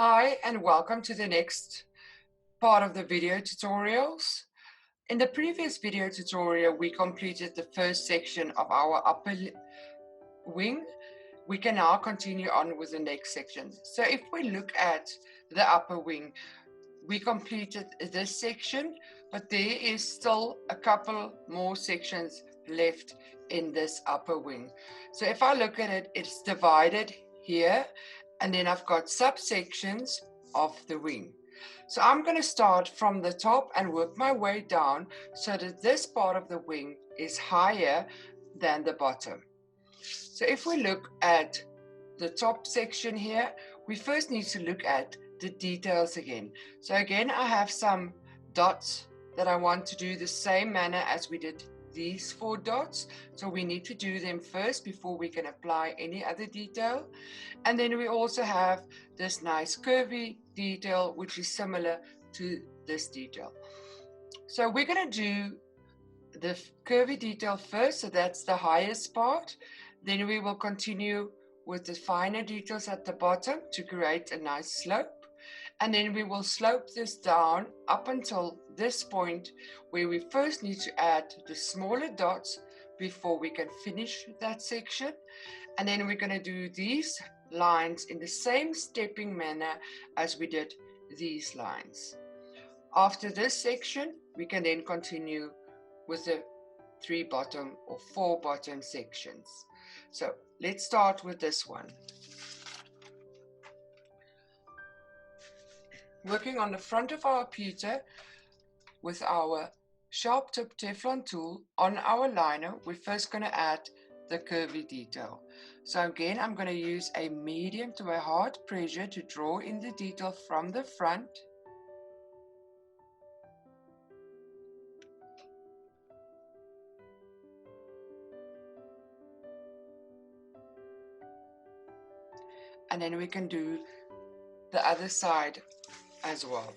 Hi and welcome to the next part of the video tutorials. In the previous video tutorial, we completed the first section of our upper wing. We can now continue on with the next section. So if we look at the upper wing, we completed this section, but there is still a couple more sections left in this upper wing. So if I look at it, it's divided here, and then I've got subsections of the wing. So I'm going to start from the top and work my way down so that this part of the wing is higher than the bottom. So if we look at the top section here, we first need to look at the details again. So again, I have some dots that I want to do the same manner as we did these 4 dots. So we need to do them first before we can apply any other detail. And then we also have this nice curvy detail, which is similar to this detail. So we're going to do the curvy detail first. So that's the highest part. Then we will continue with the finer details at the bottom to create a nice slope. And then we will slope this down up until this point where we first need to add the smaller dots before we can finish that section. And then we're going to do these lines in the same stepping manner as we did these lines. After this section, we can then continue with the 3 bottom or 4 bottom sections. So let's start with this one. Working on the front of our pewter with our sharp tip Teflon tool on our liner, we're first going to add the curvy detail. So again, I'm going to use a medium to a hard pressure to draw in the detail from the front. And then we can do the other side as well.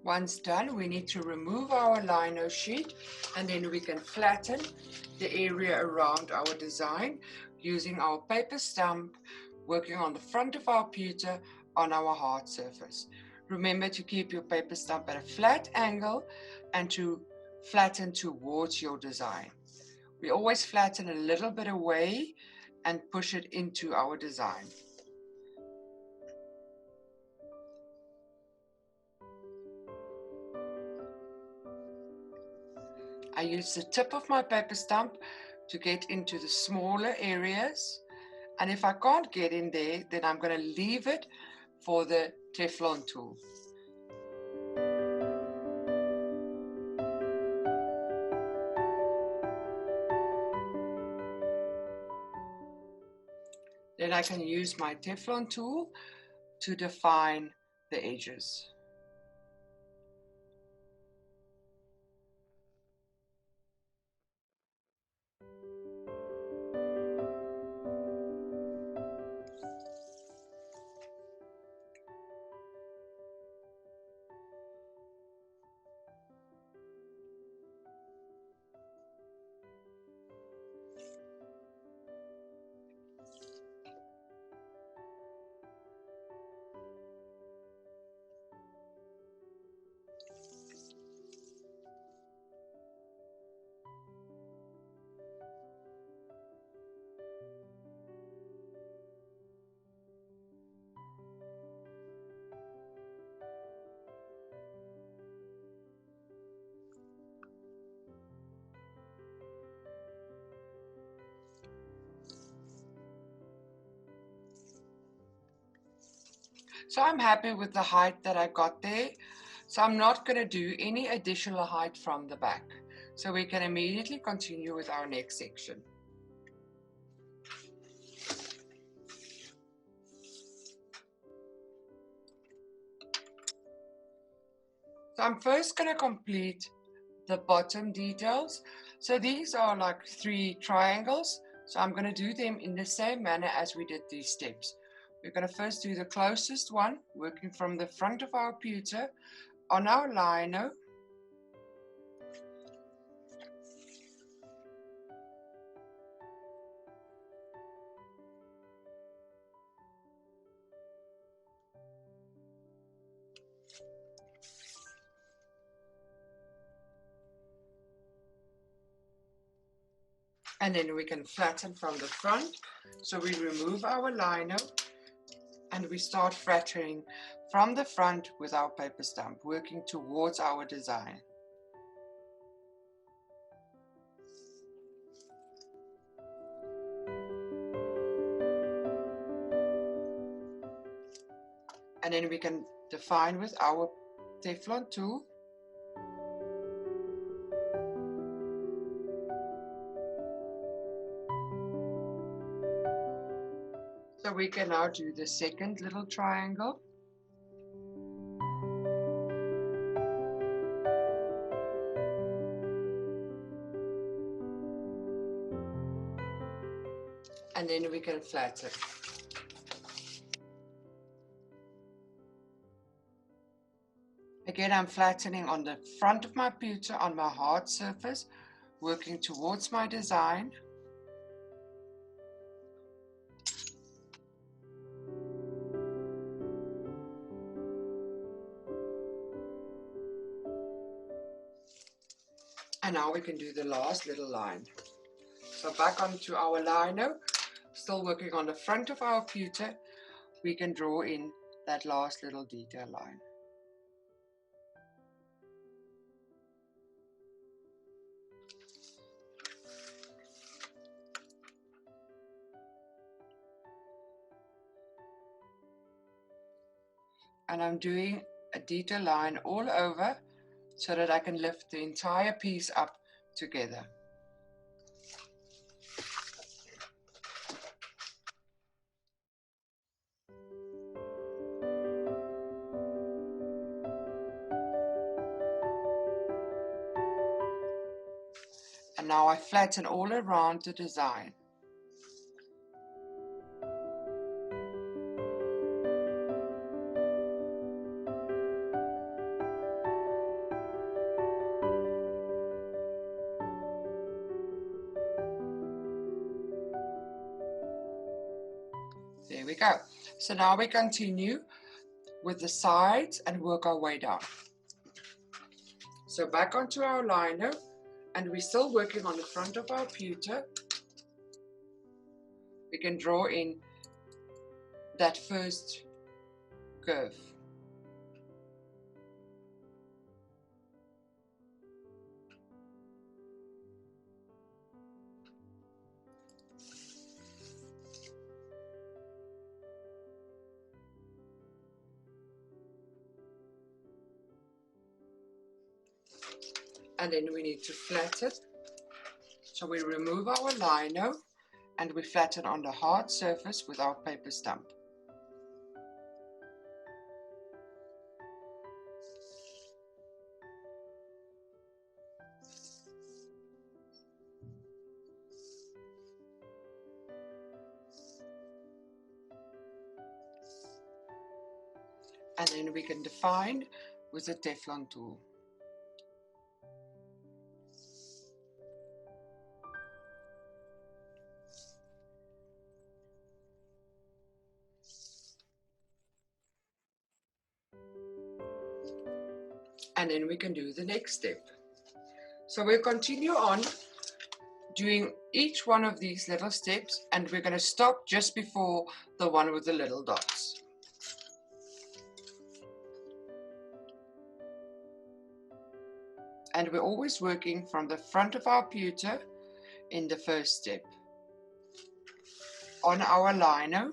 Once done, we need to remove our lino sheet, and then we can flatten the area around our design using our paper stamp, working on the front of our pewter on our hard surface. Remember to keep your paper stamp at a flat angle and to flatten towards your design. We always flatten a little bit away and push it into our design. I use the tip of my paper stamp to get into the smaller areas, and if I can't get in there, then I'm going to leave it for the Teflon tool. Then I can use my Teflon tool to define the edges. So I'm happy with the height that I got there. So I'm not going to do any additional height from the back. So we can immediately continue with our next section. So I'm first going to complete the bottom details. So these are like 3 triangles. So I'm going to do them in the same manner as we did these steps. We're going to first do the closest one, working from the front of our pewter on our lino. And then we can flatten from the front. So we remove our lino and we start flattening from the front with our paper stamp, working towards our design. And then we can define with our Teflon tool. So we can now do the second little triangle. And then we can flatten. Again, I'm flattening on the front of my pewter on my hard surface, working towards my design. And now we can do the last little line. So back onto our lino, still working on the front of our pewter, we can draw in that last little detail line. And I'm doing a detail line all over so that I can lift the entire piece up together. And now I flatten all around the design. There we go. So now we continue with the sides and work our way down. So back onto our lino, and we're still working on the front of our pewter. We can draw in that first curve. And then we need to flatten. So we remove our lino and we flatten on the hard surface with our paper stamp. And then we can define with the Teflon tool. And then we can do the next step. So we'll continue on doing each one of these little steps, and we're going to stop just before the one with the little dots. And we're always working from the front of our pewter in the first step. On our lino,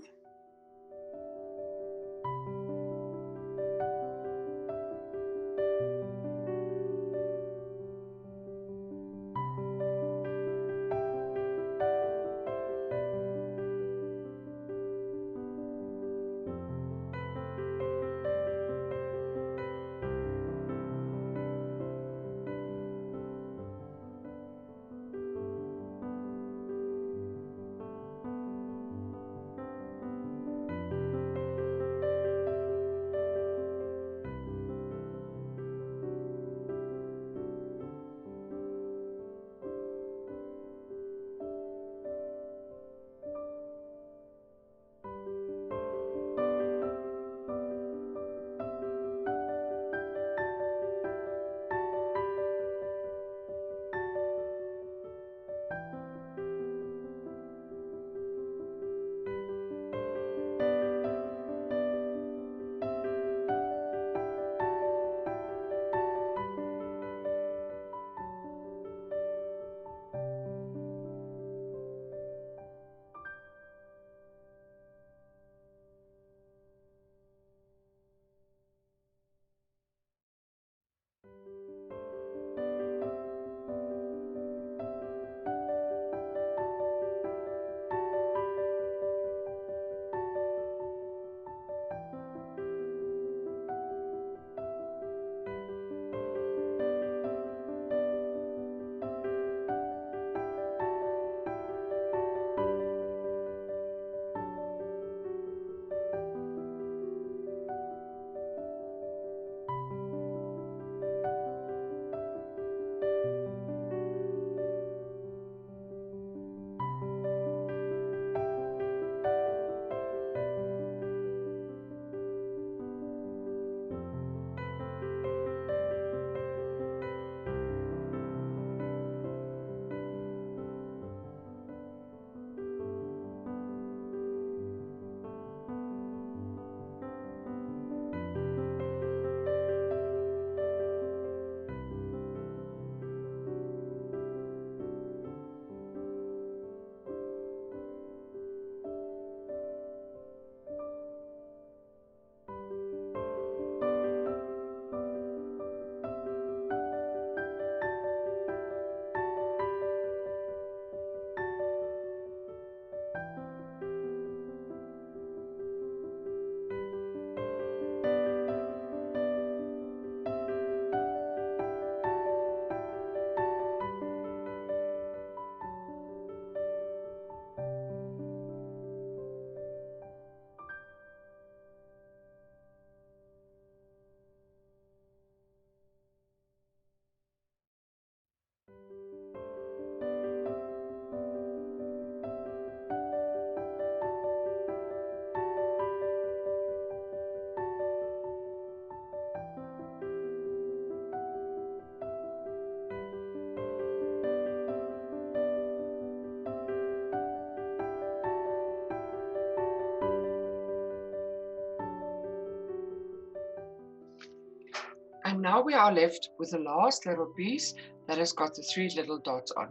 now we are left with the last little piece that has got the 3 little dots on.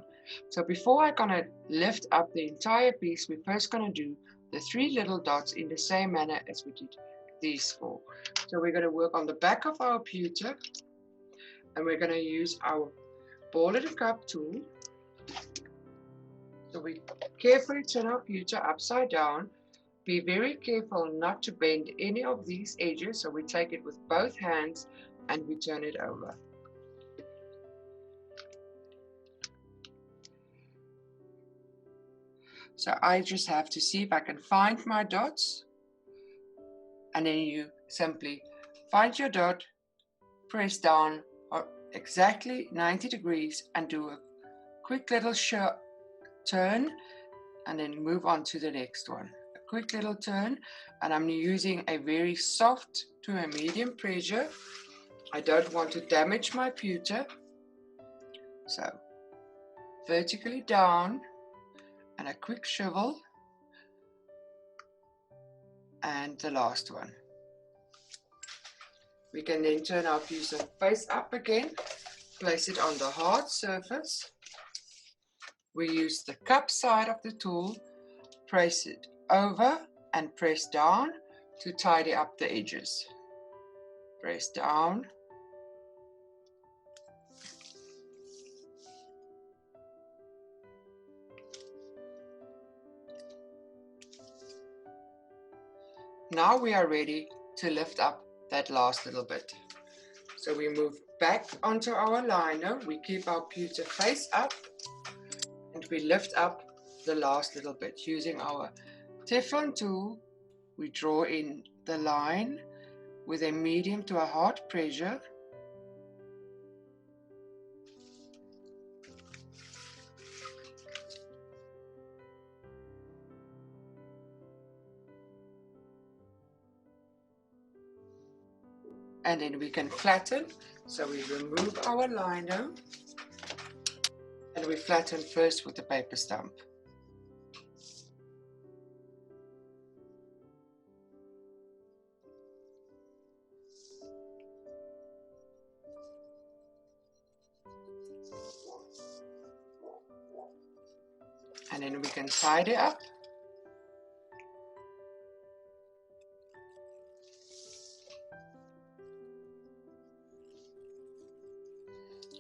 So before I'm gonna lift up the entire piece, we're first gonna do the 3 little dots in the same manner as we did these 4. So we're gonna work on the back of our pewter, and we're gonna use our ball and cup tool. So we carefully turn our pewter upside down. Be very careful not to bend any of these edges, so we take it with both hands and we turn it over. So I just have to see if I can find my dots, and then you simply find your dot, press down or exactly 90 degrees and do a quick little turn, and then move on to the next one. A quick little turn, and I'm using a very soft to a medium pressure. I don't want to damage my pewter. So vertically down and a quick swivel, and the last one. We can then turn our pewter face up again, place it on the hard surface. We use the cup side of the tool, press it over and press down to tidy up the edges. Press down. Now we are ready to lift up that last little bit. So we move back onto our liner, we keep our pewter face up, and we lift up the last little bit. Using our Teflon tool, we draw in the line with a medium to a hard pressure. And then we can flatten. So we remove our liner and we flatten first with the paper stump. And then we can tidy up.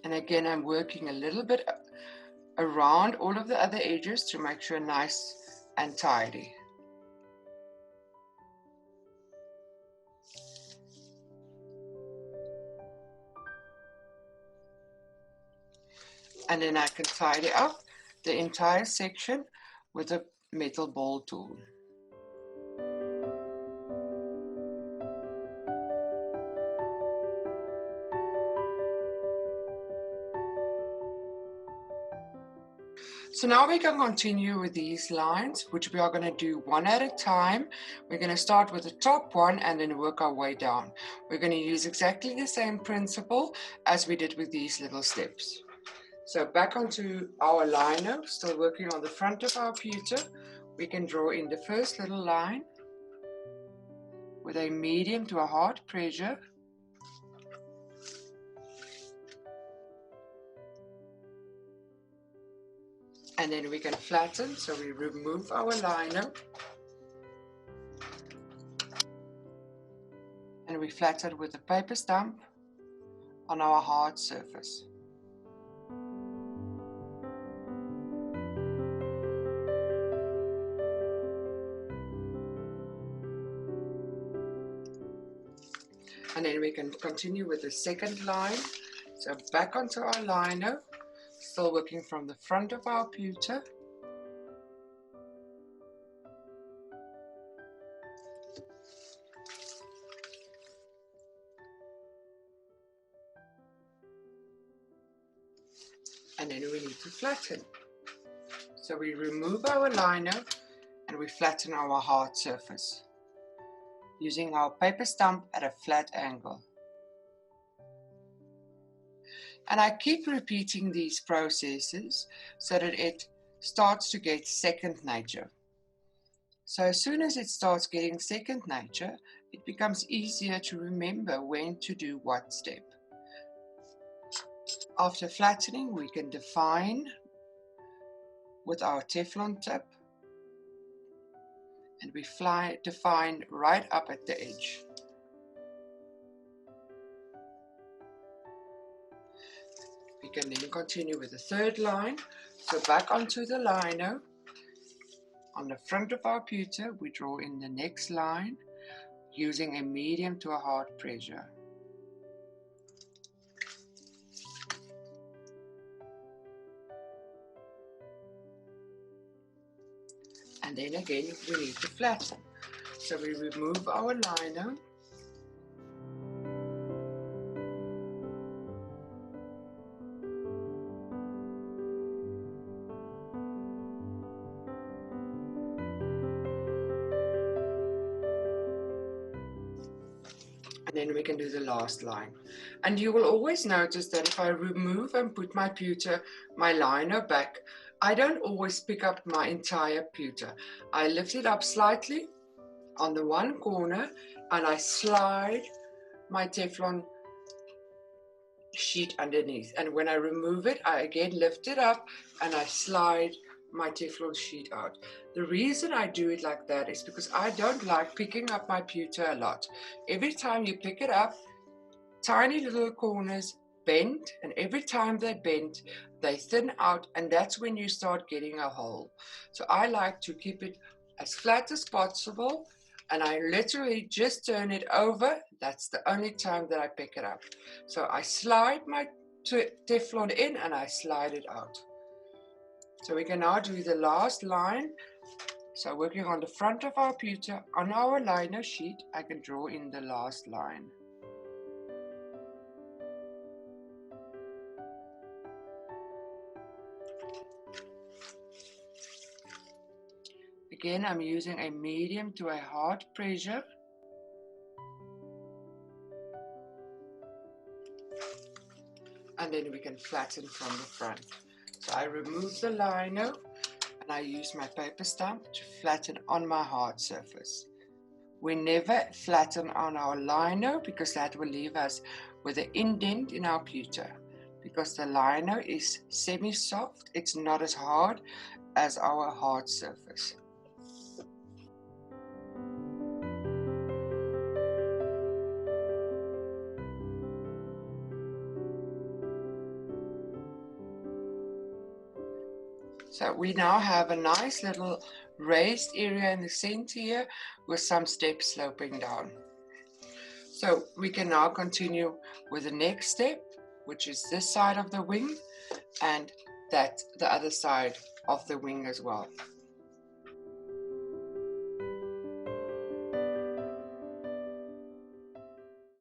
And again, I'm working a little bit around all of the other edges to make sure nice and tidy. And then I can tidy up the entire section with a metal ball tool. So now we can continue with these lines, which we are going to do one at a time. We're going to start with the top one and then work our way down. We're going to use exactly the same principle as we did with these little steps. So back onto our liner, still working on the front of our pewter, we can draw in the first little line with a medium to a hard pressure. And then we can flatten, so we remove our liner and we flatten with a paper stump on our hard surface. And then we can continue with the second line. So back onto our liner, still working from the front of our pewter. And then we need to flatten. So we remove our liner and we flatten our hard surface using our paper stump at a flat angle. And I keep repeating these processes so that it starts to get second nature. So as soon as it starts getting second nature, it becomes easier to remember when to do what step. After flattening, we can define with our Teflon tip, and we define right up at the edge. We can then continue with the third line. So back onto the lino. On the front of our pewter, we draw in the next line using a medium to a hard pressure. And then again, we need to flatten. So we remove our lino. And then we can do the last line. And you will always notice that if I remove and put my pewter, my lino back, I don't always pick up my entire pewter. I lift it up slightly on the one corner and I slide my Teflon sheet underneath. And when I remove it, I again lift it up and I slide my Teflon sheet out. The reason I do it like that is because I don't like picking up my pewter a lot. Every time you pick it up, tiny little corners bend, and every time they bend, they thin out, and that's when you start getting a hole. So I like to keep it as flat as possible, and I literally just turn it over. That's the only time that I pick it up. So I slide my Teflon in and I slide it out. So we can now do the last line. So working on the front of our pewter, on our lino sheet, I can draw in the last line. Again, I'm using a medium to a hard pressure. And then we can flatten from the front. So I remove the lino and I use my paper stamp to flatten on my hard surface. We never flatten on our lino because that will leave us with an indent in our pewter. Because the lino is semi-soft, it's not as hard as our hard surface. So we now have a nice little raised area in the center here with some steps sloping down. So we can now continue with the next step, which is this side of the wing and the other side of the wing as well.